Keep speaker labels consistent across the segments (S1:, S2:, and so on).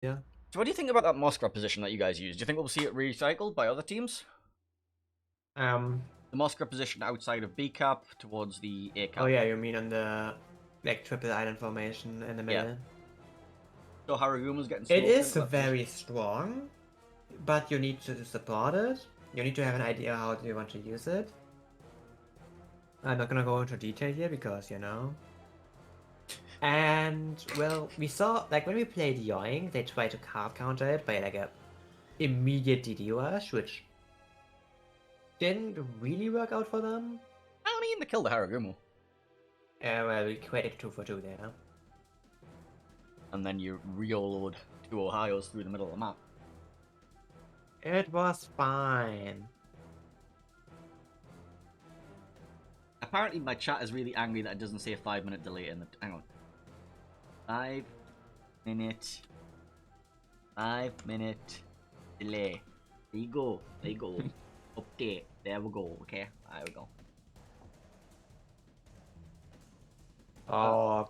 S1: Yeah.
S2: So what do you think about that Moskva position that you guys use? Do you think we'll see it recycled by other teams?
S1: Um.
S2: The Moskva position outside of B cap towards the A
S1: Oh
S2: cap.
S1: yeah, you mean on the like triple island formation in the
S2: Yeah.
S1: middle?
S2: So Haraguma's getting
S1: It
S2: smoked
S1: is
S2: into that position.
S1: very strong, but you need to support it. You need to have an idea how you want to use it. I'm not gonna go into detail here because you know. And well, we saw like when we played Yoing, they tried to card counter it by like a immediate DD rush, which didn't really work out for them.
S2: I mean, they killed the Haragumo.
S1: Well, we created 2 for 2 there.
S2: And then you reload two Ohios through the middle of the map.
S1: It was fine.
S2: Apparently my chat is really angry that it doesn't say a 5-minute delay in the... Hang on. 5-minute... 5-minute delay. There you go. There you go. Update. There we go. Okay. There we go.
S1: Oh,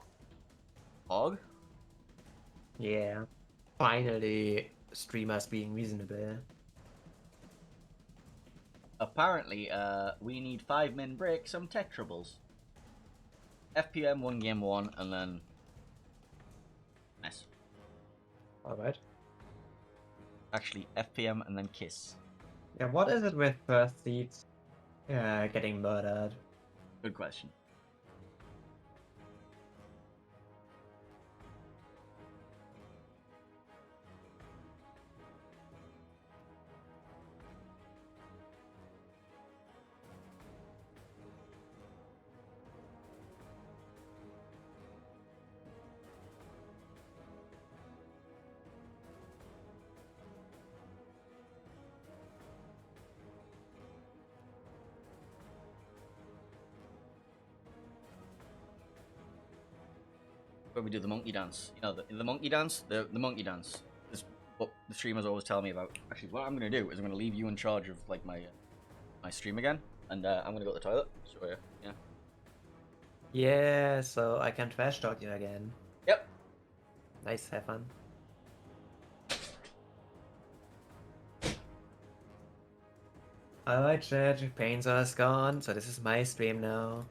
S2: Og?
S1: yeah. Finally, streamers being reasonable.
S2: Apparently, we need 5-min break, some tech troubles. FPM 1 game 1, and then... Nice.
S1: Alright.
S2: Actually, FPM and then Kiss.
S1: Yeah, what is it with first seeds getting murdered?
S2: Good question. Where we do the monkey dance. You know, the monkey dance? The monkey dance is what the streamers always tell me about. Actually, what I'm going to do is I'm going to leave you in charge of, like, my stream again. And I'm going to go to the toilet. So, yeah.
S1: Yeah, so I can trash talk you again.
S2: Yep.
S1: Nice, have fun. Alright, chat, Painsaw is gone, so this is my stream now.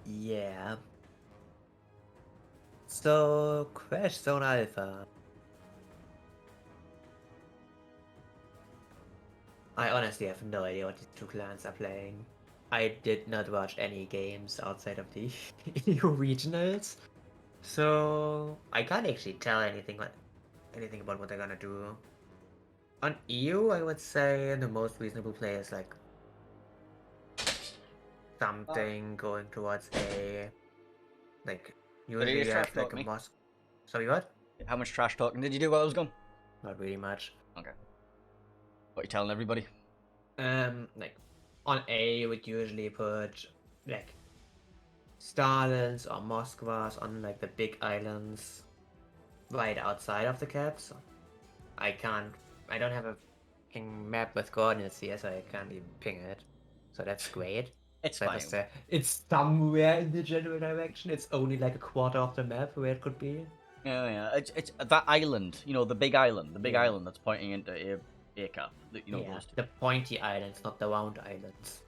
S1: Yeah. So, Crash Zone Alpha. I honestly have no idea what these two clans are playing. I did not watch any games outside of the EU regionals, so I can't actually tell anything about what they're gonna do. On EU, I would say the most reasonable play is like something going towards a like
S2: So did you
S1: usually you
S2: just trash
S1: have like
S2: talk
S1: a
S2: me?
S1: mosque. Sorry, what?
S2: How much trash talking did you do while I was gone?
S1: Not really much.
S2: Okay. What are you telling everybody?
S1: Like on A, you would usually put like Stalins or Moskvas on like the big islands right outside of the caps. I don't have a ping map with coordinates here, so I can't even ping it. So that's great.
S2: It's
S1: So I
S2: fine.
S1: just say it's somewhere in the general direction. It's only like a quarter of the map where it could be.
S2: Yeah. It's that island. You know, the big island. The big
S1: Yeah.
S2: island that's pointing into A cap. That, you know,
S1: Yeah,
S2: goes to.
S1: the pointy islands, not the round islands.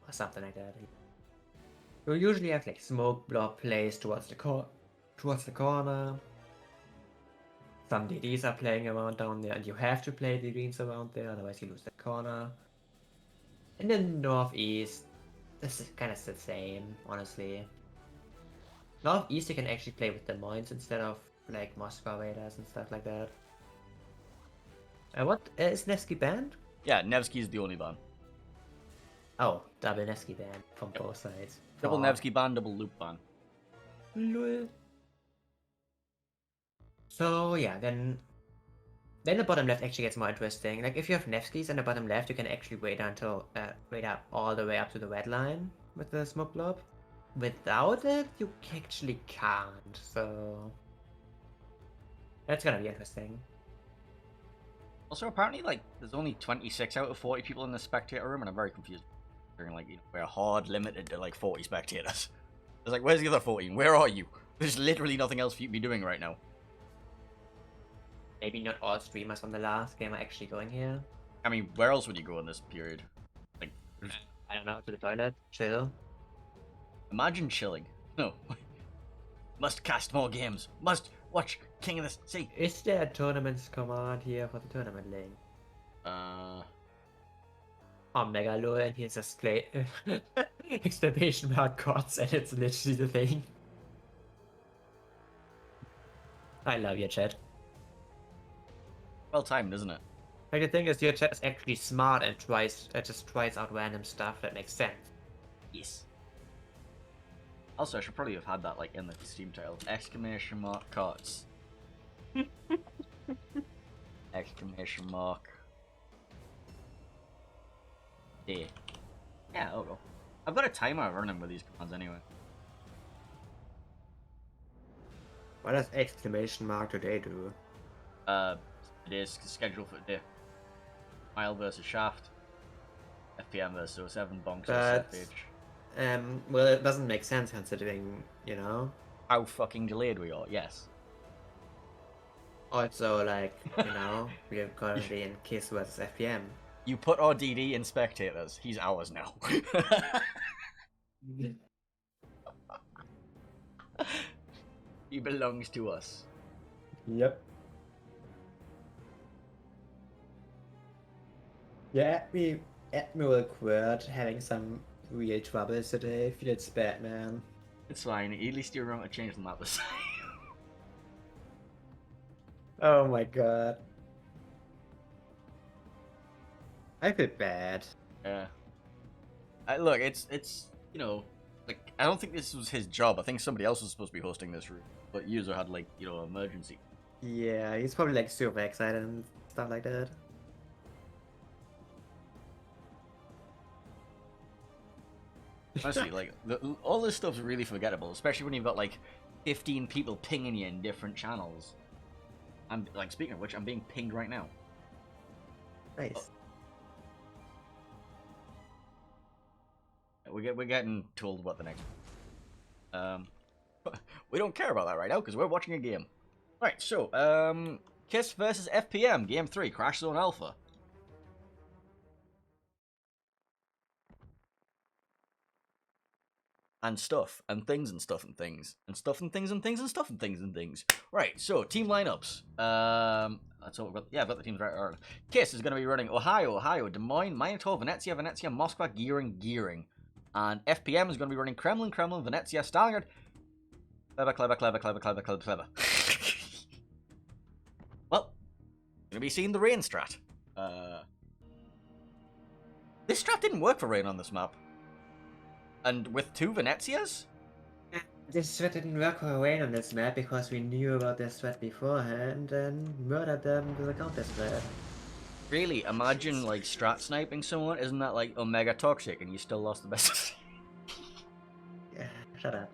S1: Or something like that. You usually have like smoke blob placed towards the corner. Some DDs are playing around down there, and you have to play DDs around there, otherwise you lose the corner. And then northeast, this is kind of the same, honestly. Northeast you can actually play with the Moins instead of like Moscow Raiders and stuff like that. What is Nevsky banned?
S2: Yeah, Nevsky's the only ban.
S1: Oh, double Nevsky ban from
S2: Yep.
S1: both sides.
S2: Double
S1: For
S2: Nevsky ban, double loop ban.
S1: lol. So yeah, then the bottom left actually gets more interesting. Like if you have Nevskys in the bottom left, you can actually wait up all the way up to the red line with the smoke blob. Without it, you actually can't. So that's gonna be interesting.
S2: Also, apparently, like, there's only 26 out of 40 people in the spectator room, and I'm very confused. Like, you know, we're hard limited to like 40 spectators. It's like, where's the other 14? Where are you? There's literally nothing else for you to be doing right now.
S1: Maybe not all streamers from the last game are actually going here.
S2: I mean, where else would you go in this period? Like,
S1: I don't know, to the toilet, chill.
S2: imagine chilling. No. Must cast more games. Must watch King of the Sea.
S1: Is there a tournaments command here for the tournament link? Oh, Mega Lol, and here's a exclamation mark gods, and it's literally the thing. I love your chat.
S2: Well timed, isn't it?
S1: Like, the thing is, your chat is actually smart and just tries out random stuff that makes sense.
S2: Yes. Also, I should probably have had that like in the Steam title. Exclamation mark cards. Exclamation mark. D. Yeah, I'll go. I've got a timer running with these commands anyway.
S1: What does exclamation mark today do?
S2: It is scheduled for today. Mile versus Shaft. FPM versus 07 Bonks versus page.
S1: Well, it doesn't make sense considering, you know.
S2: How fucking delayed we are, yes.
S1: Also, like, you know, we are currently in KISS versus FPM.
S2: You put our DD in spectators. He's ours now. He belongs to us.
S1: Yep. Yeah, Admiral Quird having some real troubles today. Feels bad, man.
S2: It's fine. At least you're wrong to change the map this time.
S1: Oh my god. I feel bad.
S2: Yeah. Look, it's you know, like I don't think this was his job. I think somebody else was supposed to be hosting this room, but user had like emergency.
S1: Yeah, he's probably like super excited and stuff like that.
S2: Honestly, like all this stuff's really forgettable, especially when you've got like 15 people pinging you in different channels. I'm like, speaking of which, I'm being pinged right now.
S1: Nice.
S2: We're getting told what the next. We don't care about that right now because we're watching a game. Right, so KISS versus FPM, Game 3, Crash Zone Alpha. And stuff, and things, and stuff, and things, and stuff, and things, and things, and stuff, and things, and things. Right, so team lineups. That's all. Yeah, I've got the teams right. KISS is going to be running Ohio, Des Moines, Minotaur, Venezia, Moskva, Gearing. And FPM is going to be running Kremlin, Venezia, Stalingrad. Clever. Well, going to be seeing the rain strat. This strat didn't work for rain on this map. And with 2 Venezias?
S1: This threat didn't work for Wayne on this map because we knew about this threat beforehand and murdered them with a counter threat.
S2: Really? Imagine like strat sniping someone? Isn't that like Omega toxic and you still lost the best?
S1: Yeah, shut up.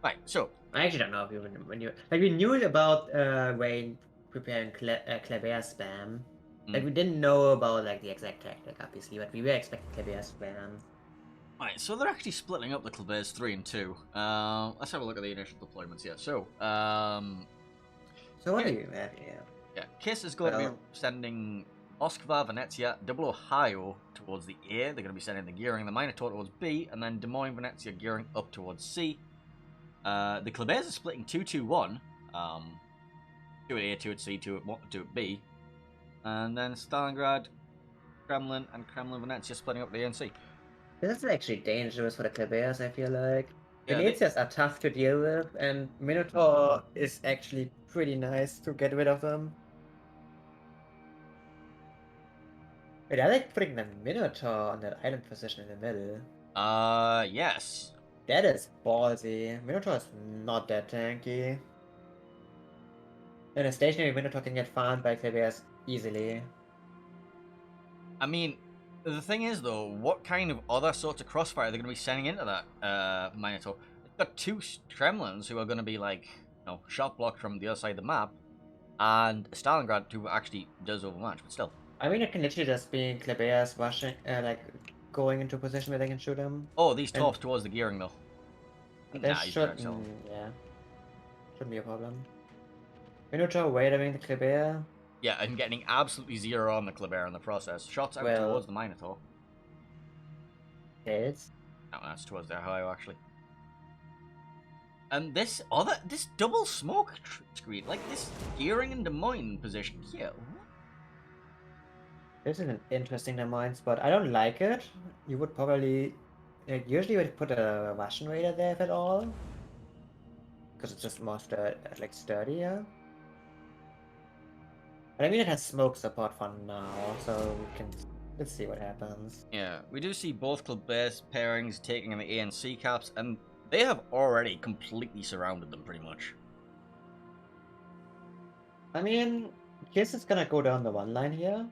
S2: Right, so.
S1: I actually don't know if you we knew about Wayne preparing Kleber spam. Like, we didn't know about like the exact tactic, obviously, but we were expecting Kleber spam.
S2: Right, so they're actually splitting up the Klebers 3 and 2. Let's have a look at the initial deployments here. So
S1: what do you have here?
S2: Yeah, KISS is going to be sending Moskva, Venezia, Double Ohio towards the A. They're going to be sending the Gearing, the Minotaur towards B, and then Des Moines, Venezia, Gearing up towards C. The Klebers are splitting 2-2-1. 2 at A, 2 at C, 2 at B. And then Stalingrad, Kremlin, and Venezia splitting up the A and C.
S1: This is actually dangerous for the Klebers, I feel like.
S2: Yeah,
S1: Venezias are tough to deal with, and Minotaur is actually pretty nice to get rid of them. Wait, I like putting the Minotaur on that island position in the middle.
S2: Yes.
S1: That is ballsy. Minotaur is not that tanky. And a stationary Minotaur can get farmed by Klebers easily.
S2: I mean, the thing is, though, what kind of other sorts of crossfire are they going to be sending into that Minotaur? They've got 2 Kremlins who are going to be, like, shot blocked from the other side of the map, and Stalingrad who actually does overmatch, but still.
S1: I mean, it can literally just be Klebers rushing, going into a position where they can shoot him.
S2: Oh, these tops towards the Gearing, though.
S1: There
S2: Nah, he's gonna
S1: shouldn't,
S2: XL.
S1: yeah, shouldn't be a problem. Minotaur waiting the Kleber.
S2: Yeah, I'm getting absolutely zero on the Kleber in the process. Shots out
S1: Well,
S2: towards the Minotaur.
S1: it's
S2: No, that's towards their Ohio, actually. And this double smoke screen, like this gearing in Des Moines position here.
S1: this is an interesting mine spot. I don't like it. You would probably, like, usually would put a Russian Raider there if at all, because it's just more like sturdier. But I mean, it has smoke support for now, so let's see what happens.
S2: Yeah, we do see both club base pairings taking in the ANC caps, and they have already completely surrounded them, pretty much.
S1: I mean, Kiss is gonna go down the one line here,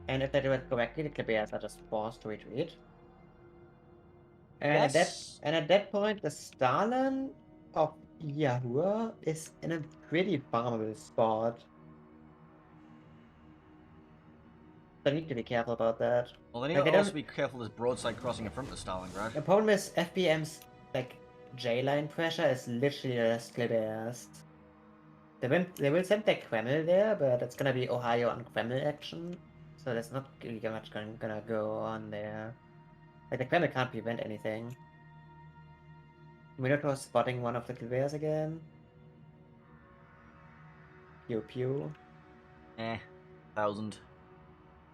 S1: and if they do it correctly, the Klebears are just forced to retreat. And
S2: Yes.
S1: at that point, the Stalin of Yahoo is in a pretty farmable spot. So I need to be careful about that.
S2: Well, they need
S1: Like,
S2: to
S1: I
S2: also
S1: don't.
S2: be careful this broadside crossing in front of Stalingrad.
S1: The problem is FPM's like J-line pressure is literally just Klebears. They will send their Kreml there, but it's gonna be Ohio on Kreml action, so there's not really much gonna go on there. Like, the Kreml can't prevent anything. Minotaur spotting one of the Klebears again. Pew pew.
S2: 1,000.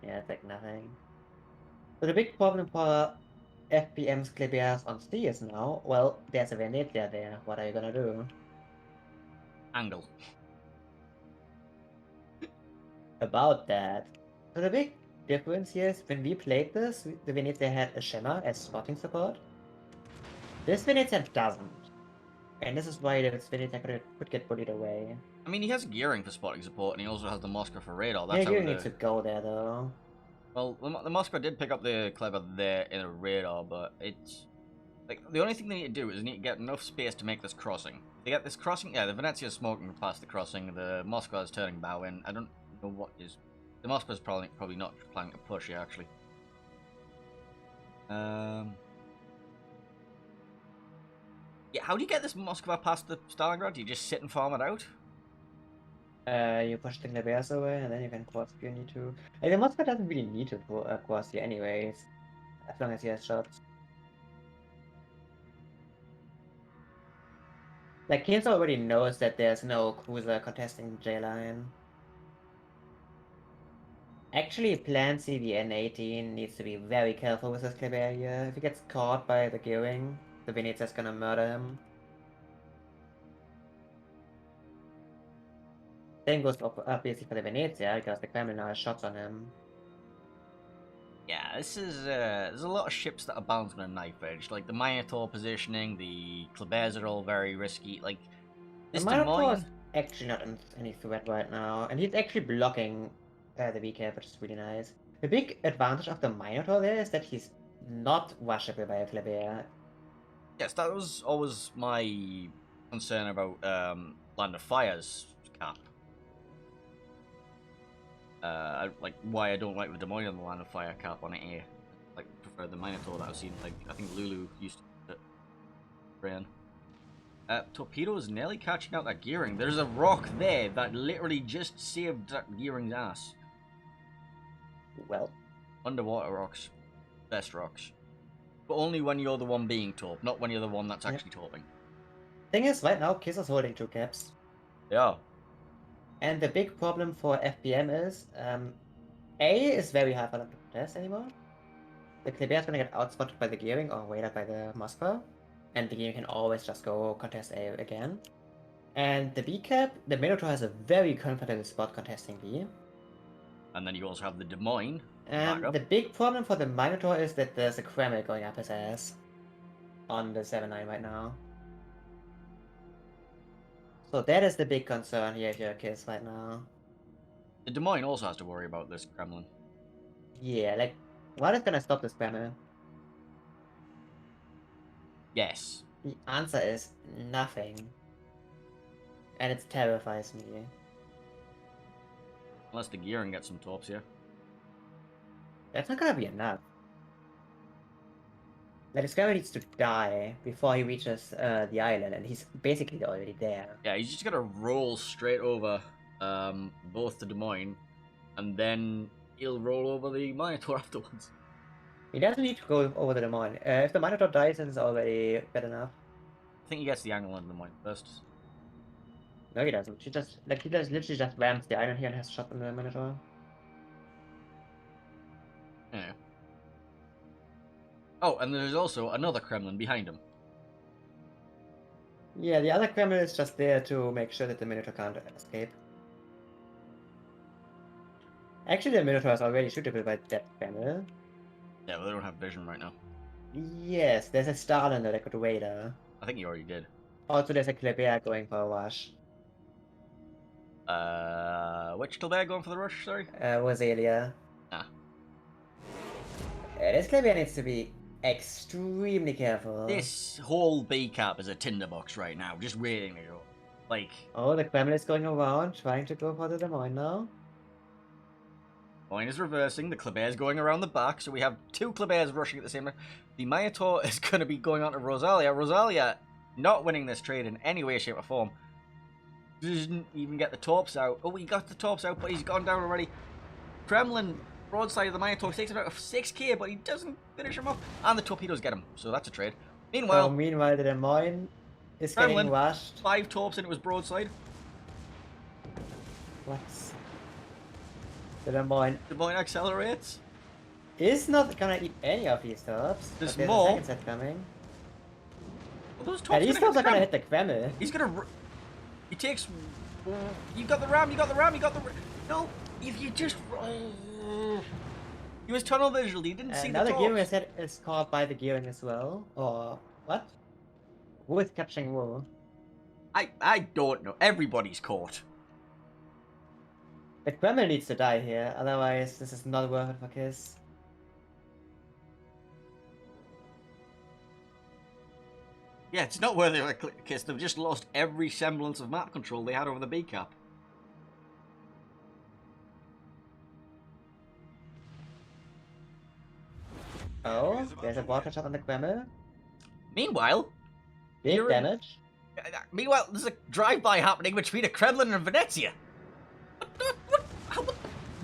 S1: Yeah, it's like nothing. So the big problem for FPM's Klebears on C is now, well, there's a Venezia there. What are you gonna do
S2: Angle.
S1: about that? So the big difference here is when we played this, the Venezia had a Shema as spotting support. This Venezia doesn't. And this is why this Venezia could get bullied away.
S2: I mean, he has gearing for spotting support, and he also has the Moscow for radar.
S1: Yeah,
S2: That's
S1: you
S2: how
S1: need to go there though.
S2: Well, the Moscow did pick up the Clever there in a radar, but it's... Like, the only thing they need to do is they need to get enough space to make this crossing. They get this crossing... Yeah, the Venezia's smoking past the crossing, the Moscow is turning bow in. I don't know what is... The Moscow's probably not planning to push yet, actually. Yeah, how do you get this Moscow past the Stalingrad? Do you just sit and farm it out?
S1: You push the Klebears away, and then you can cross if you need to. Like, the Moscow doesn't really need to cross here anyways, as long as he has shots. Like, Keynes already knows that there's no cruiser contesting J-line. Actually, Plan CVN 18 needs to be very careful with this Kleber here. If he gets caught by the gearing, the Venezia's gonna murder him. Same goes obviously for the Venezia, because the Kremlin now has shots on him.
S2: Yeah, this is there's a lot of ships that are balanced on a knife edge. Like the Minotaur positioning, the Klebers are all very risky. Like this
S1: The
S2: Des
S1: Minotaur is
S2: Moines,
S1: actually not in any threat right now, and he's actually blocking the VCAP, which is really nice. The big advantage of the Minotaur there is that he's not washable by a Kleber.
S2: yes, that was always my concern about Land of Fire's cap. Like why I don't like the Des Moines on the Land of Fire cap on it here. Like prefer the Minotaur that I've seen. Like I think Lulu used to Brian. Torpedo is nearly catching out that gearing. There's a rock there that literally just saved that gearing's ass.
S1: Well,
S2: Underwater rocks. Best rocks. But only when you're the one being torped, not when you're the one that's actually torping.
S1: thing is, right now, Kiss is holding 2 caps.
S2: Yeah.
S1: And the big problem for FPM is, A is very hard for them to contest anymore. The Kleber is gonna get outspotted by the gearing or waited by the Moskva, and the gearing can always just go contest A again. And the B cap, the Minotaur has a very comfortable spot contesting B.
S2: And then you also have the Des Moines.
S1: And
S2: Backup.
S1: the big problem for the Minotaur is that there's a Kreml going up his ass on the 7-9 right now. So that is the big concern here if you're a Kiss right now.
S2: The Des Moines also has to worry about this Kremlin.
S1: Yeah, like, what is gonna stop this Kreml?
S2: Yes.
S1: The answer is nothing. And it terrifies me.
S2: Unless the gearing gets some torps here.
S1: That's not gonna be enough. Like, the Scrabble needs to die before he reaches the island, and he's basically already there.
S2: Yeah, he's just gonna roll straight over both to Des Moines, and then he'll roll over the Minotaur afterwards.
S1: He doesn't need to go over the Des Moines. If the Minotaur dies, then it's already bad enough.
S2: I think he gets the angle on Des Moines first.
S1: No, he doesn't. He literally just ramps the island here and has shot on the Minotaur.
S2: Yeah. Oh, and there's also another Kremlin behind him.
S1: Yeah, the other Kremlin is just there to make sure that the Minotaur can't escape. Actually, the Minotaur is already shootable by that Kremlin.
S2: Yeah, but they don't have vision right now.
S1: Yes, there's a Starlander that could wait.
S2: I think he already did.
S1: Also, there's a Kleber going for a rush.
S2: Which Kleber going for the rush, sorry?
S1: Rosalia.
S2: Ah.
S1: This Kleber needs to be extremely careful.
S2: This whole B cap is a tinderbox right now, just waiting to go. Like...
S1: Oh, the Kremlin is going around, trying to go for the Des Moines now.
S2: Moine is reversing, the Kleber is going around the back, so we have two Klebers rushing at the same time. The Minotaur is going to be going on to Rosalia. Rosalia not winning this trade in any way, shape, or form. Doesn't even get the torps out. Oh, he got the torps out, but he's gone down already. Kremlin, broadside of the Minotaur, takes about 6k, but he doesn't finish him off. And the torpedoes get him, so that's a trade. Meanwhile,
S1: meanwhile, the Des Moines is
S2: Kremlin,
S1: getting rushed.
S2: 5 torps into his broadside.
S1: What? The Des Moines
S2: Des Moines accelerates.
S1: is not gonna eat any of these torps.
S2: There's
S1: but
S2: more.
S1: A second set coming.
S2: Well, those torps
S1: And these
S2: gonna
S1: torps are gonna
S2: hit
S1: hit the Kremlin.
S2: He's gonna... He takes... You got the ram, you got the ram, you got the... No, if you just... He was tunnel visual, he didn't see the
S1: Another gearing
S2: torps.
S1: set is caught by the gearing as well. Or what? Who is capturing Wu?
S2: I don't know. Everybody's caught.
S1: The Kremlin needs to die here, otherwise this is not worth it for Kiss.
S2: Yeah, it's not worth it for Kiss. They've just lost every semblance of map control they had over the B cap.
S1: Oh, there's a water shot on the Kremlin.
S2: Meanwhile...
S1: Big
S2: Gearing-
S1: damage.
S2: Meanwhile, there's a drive-by happening between a Kremlin and Venezia.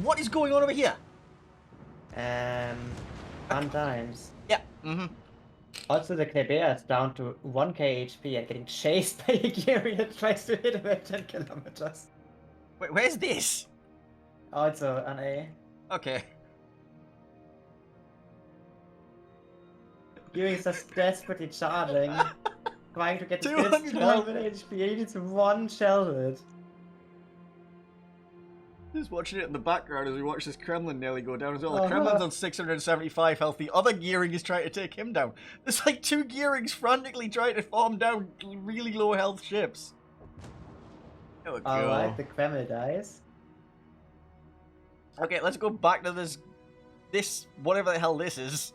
S2: What is going on over here?
S1: Fun times.
S2: Yeah,
S1: Also, the Kleber is down to 1k HP and getting chased by a gearing that tries to hit him at 10 kilometers.
S2: Wait, where's this?
S1: Also, an A.
S2: Okay.
S1: Gearing is just desperately charging. Trying to get his
S2: 200
S1: 12 HP. He needs one shell hit.
S2: Just watching it in the background as we watch this Kremlin nearly go down as well. The Kremlin's on 675 health. The other gearing is trying to take him down. There's like 2 gearings frantically trying to farm down really low health ships. There we go.
S1: Alright, the Kremlin dies.
S2: Okay, let's go back to this whatever the hell this is.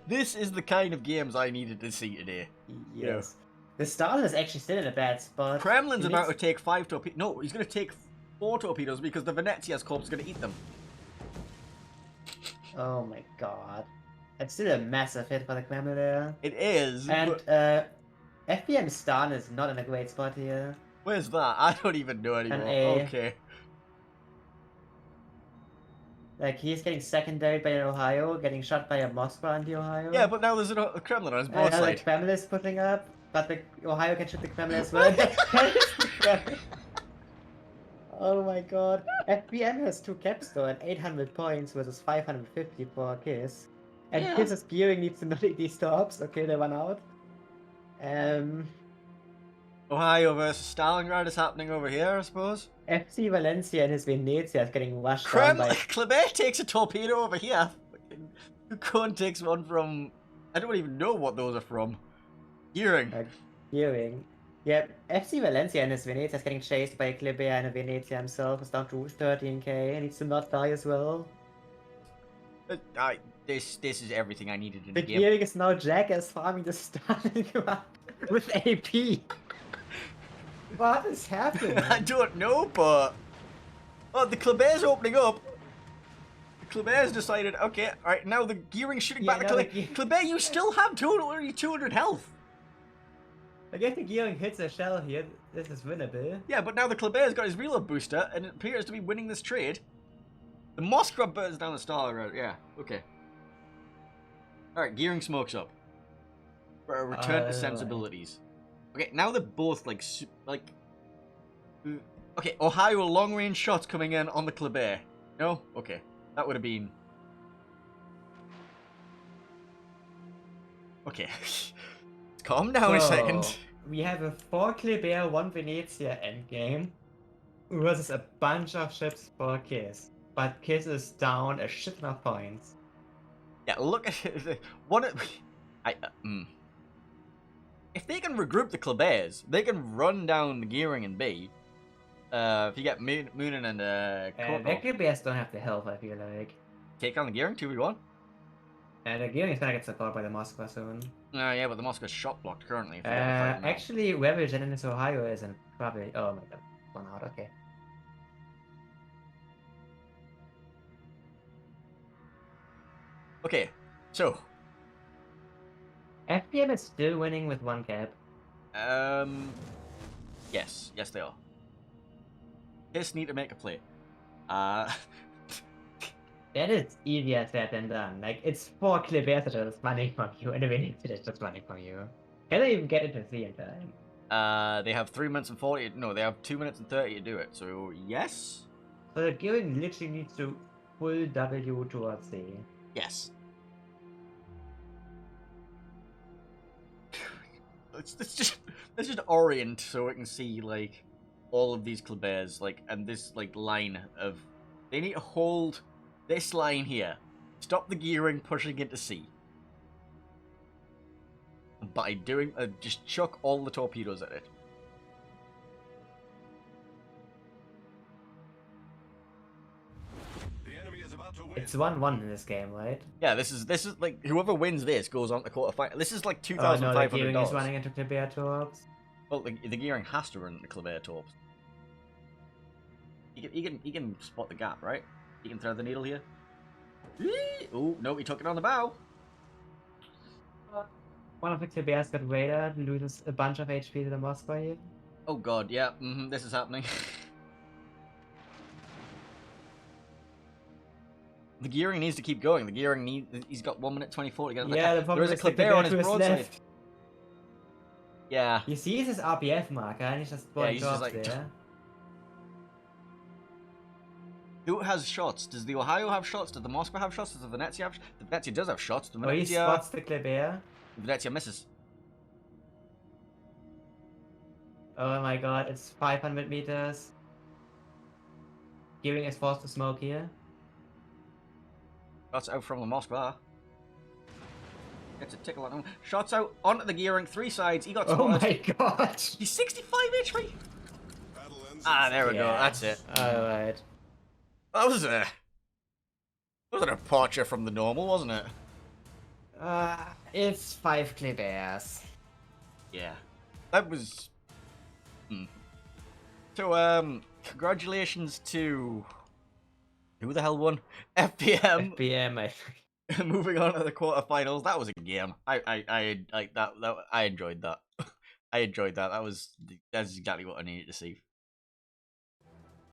S2: This is the kind of games I needed to see today.
S1: Yes. The Starland is actually still in a bad spot.
S2: Kremlin's about to take 5 torpedoes. No, he's going to take 4 torpedoes because the Venezia's corpse is going to eat them.
S1: Oh my god. It's still a massive hit for the Kremlin there.
S2: It is.
S1: And
S2: but...
S1: FPM Stan is not in a great spot here.
S2: Where's that? I don't even know anymore.
S1: A.
S2: Okay.
S1: Like, he's getting secondary by an Ohio, getting shot by a Moskva in the Ohio.
S2: Yeah, but now there's a Kremlin on his
S1: And now the
S2: broadside.
S1: Kremlin is putting up, but the Ohio can shoot the Kremlin as well. Oh my god. FPM has 2 caps though, and 800 points versus 550 for Kiss. And
S2: Yeah.
S1: Kiss's gearing needs to not eat these stops. Okay, they run out.
S2: Ohio versus Stalingrad is happening over here, I suppose.
S1: FC Valencia and his Venezia is getting rushed down by...
S2: Kleber takes a torpedo over here. Kukon takes one from... I don't even know what those are from. Gearing.
S1: Gearing. Yeah, FC Valencia and his Venezia is getting chased by a Kleber and a Venezia himself. Is down to 13k. He needs to not die as well.
S2: This is everything I needed in
S1: The
S2: the game.
S1: gearing is now Jackass farming the Stalingrad with AP. What is happening?
S2: I don't know, but... Oh, the Kleber's opening up. The Kleber's decided, okay, alright, now the gearing's shooting
S1: Yeah,
S2: back to
S1: now
S2: Kleber. Kleber, you still have totally 200 health.
S1: I guess the gearing hits a shell here. This is winnable.
S2: Yeah, but now the Kleber's got his reload booster, and it appears to be winning this trade. The Moskva burns down the star road. Yeah, okay. Alright, gearing smokes up. For a return to sensibilities. Okay, now they're both like... Okay, Ohio long-range shots coming in on the Kleber. No? Okay. That would have been... Okay. Calm down a second.
S1: We have a 4 Kleber, 1 Venezia endgame versus a bunch of ships for Kiss. But Kiss is down a shit ton of points.
S2: Yeah, look at it. If they can regroup the Klebers, they can run down the gearing in B. If you get Moonin and
S1: The
S2: Koto,
S1: Klebers don't have the health, I feel like.
S2: take on the gearing 2v1.
S1: And the gearing is gonna get supported by the Moskva soon.
S2: Yeah, but the Moscow's shot blocked currently. If you get a fight now.
S1: Actually, whoever Genesis Ohio is and probably. Oh my god, one out, okay.
S2: Okay, so.
S1: FPM is still winning with 1 cap.
S2: Yes, they are. Just need to make a play.
S1: That is easier said than done. Like, it's 4 Klebers that are just running from you, and a Venezia that's just running from you. Can they even get into C in time?
S2: They have 3 minutes and 40. No, they have 2 minutes and 30 to do it. So yes.
S1: So the gearing literally needs to full W towards C.
S2: Yes. Let's just orient so we can see like all of these Klebers, like, and this like line of they need to hold this line here. Stop the gearing pushing into C. By doing just chuck all the torpedoes at it.
S1: It's 1-1 in this game, right?
S2: Yeah, this is like whoever wins this goes on to quarterfinal. This is like
S1: Oh no, the
S2: $2,500.
S1: gearing is running into Kleber torps.
S2: Well, the gearing has to run into Kleber torps. He can spot the gap, right? He can thread the needle here. Oh no, he took it on the bow.
S1: One of the Klebers got radar, loses a bunch of HP to the Moskva here.
S2: Oh god, yeah, this is happening. The gearing needs to keep going. The gearing he's got 1 minute 24 to get.
S1: Yeah, the problem
S2: there is
S1: is
S2: a Kleber on his
S1: Kleber to
S2: broadside.
S1: left.
S2: Yeah.
S1: He sees his RPF marker and he's just spawning
S2: he's just
S1: torps
S2: like,
S1: there.
S2: Who has shots? Does the Ohio have shots? Does the Moscow have shots? Does the Venezia have shots? The Venezia does have shots. The
S1: Oh, he
S2: Venezia,
S1: spots the Kleber.
S2: the Venezia misses.
S1: Oh my god, it's 500 meters. Gearing is forced to smoke here.
S2: Shots out from the Moskva. Gets a tickle on him. Shots out onto the gearing, 3 sides. He got spotted.
S1: Oh my god!
S2: He's 65 HP. Ah, there we go. That's it.
S1: Alright.
S2: That was a departure from the normal, wasn't it?
S1: It's 5 Klebers.
S2: Yeah. That was... So, congratulations to... Who the hell won? FPM.
S1: FPM, I think.
S2: Moving on to the quarterfinals. That was a game. I enjoyed that. I enjoyed that. That's exactly what I needed to see.